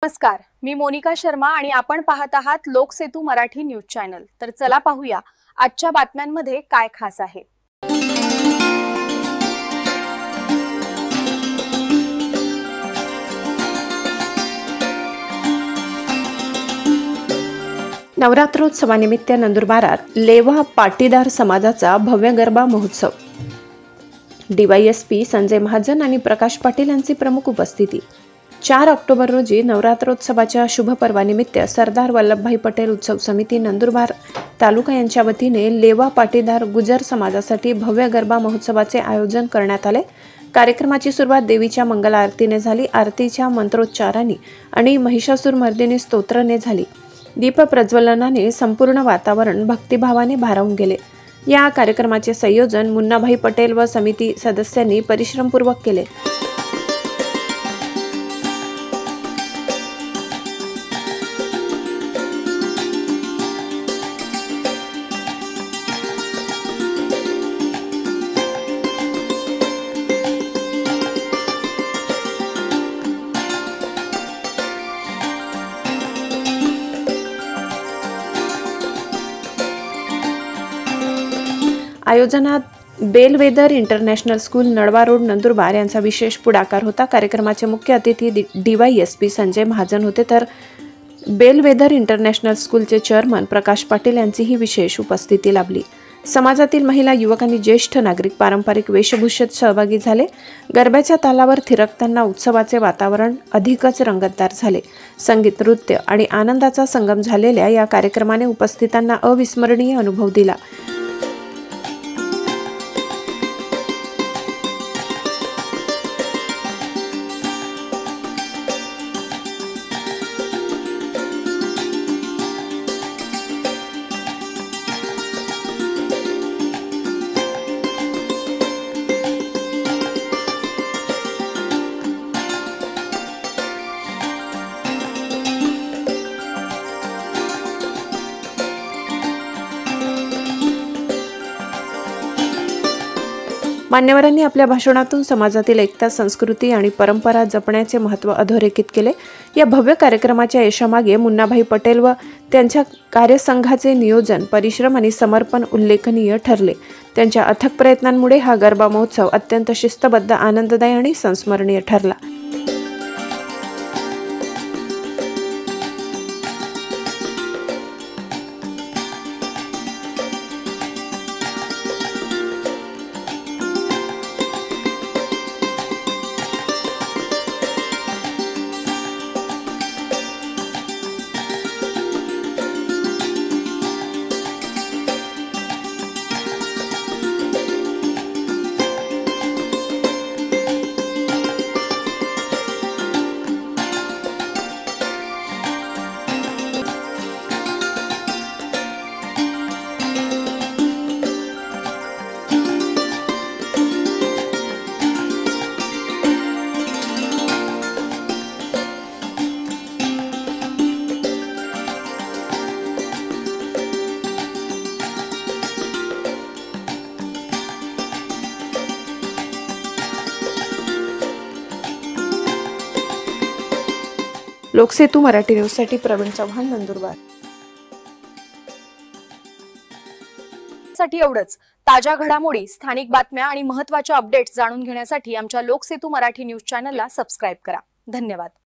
नमस्कार, मी मोनिका शर्मा आणि आपण पाहत आहात लोकसेतू मराठी न्यूज चॅनल। तर चला पाहूया आजच्या बातम्यांमध्ये काय खास आहे। नवरात्रोत्सवानिमित्त नंदुरबारात लेवा पाटीदार समाजाचा भव्य गरबा महोत्सव। डीवायएसपी संजय महाजन आणि प्रकाश पाटील यांची प्रमुख उपस्थिती। 4 ऑक्टोबर रोजी नवरात्रोत्सवाच्या शुभ पर्वानिमित्त सरदार वल्लभभाई पटेल उत्सव समिती नंदुरबार तालुका यांच्या वतीने लेवा पाटीदार गुजर समाजासाठी भव्य गरबा महोत्सवाचे आयोजन करण्यात आले। कार्यक्रमाची सुरुवात देवीच्या मंगल आरतीने झाली। आरतीच्या मंत्रोच्चारांनी आणि महिषासुरमर्दिनी स्तोत्राने झाली। दीप प्रज्वलनाने संपूर्ण वातावरण भक्तिभावाने भारावून गेले। या कार्यक्रमाचे संयोजन मुन्नाभाई पटेल व समिती सदस्यांनी परिश्रमपूर्वक केले। आयोजनात Bellwether international school नळवा road Nandurbar यांचा विशेष पुढाकार होता। कार्यक्रमाचे मुख्य अतिथी डीवायएसपी संजय महाजन होते, तर बेलवेदर इंटरनॅशनल स्कूलचे चेअरमन प्रकाश पाटील यांचीही विशेष उपस्थिती लाभली। समाजातील महिला, युवक आणि ज्येष्ठ नागरिक पारंपरिक वेशभूषेत सहभागी झाले। गरब्याच्या तालावर थिरकताना उत्सवाचे वातावरण अधिकच रंगतदार झाले। संगीत, नृत्य आणि आनंदाचा संगम झालेल्या या कार्यक्रमाने उपस्थितांना अविस्मरणीय अनुभव दिला। मान्यवरांनी आपल्या भाषणातून समाजातील एकता, संस्कृती आणि परंपरा जपण्याचे महत्त्व अधोरेखित केले। या भव्य कार्यक्रमाच्या यशामागे मुन्नाभाई पटेल व त्यांच्या कार्यसंघाचे नियोजन, परिश्रम आणि समर्पण उल्लेखनीय ठरले। त्यांच्या अथक प्रयत्नांमुळे हा गरबा महोत्सव अत्यंत शिस्तबद्ध, आनंददायी आणि संस्मरणीय ठरला। लोकसेतू मराठी न्यूजसाठी प्रवीण चव्हाण, नंदुरबार। साठी एवढंच। ताज्या घडामोडी, स्थानिक बातम्या आणि महत्त्वाच्या अपडेट्स जाणून घेण्यासाठी आमच्या लोकसेतू मराठी न्यूज चॅनलला सबस्क्राइब करा। धन्यवाद।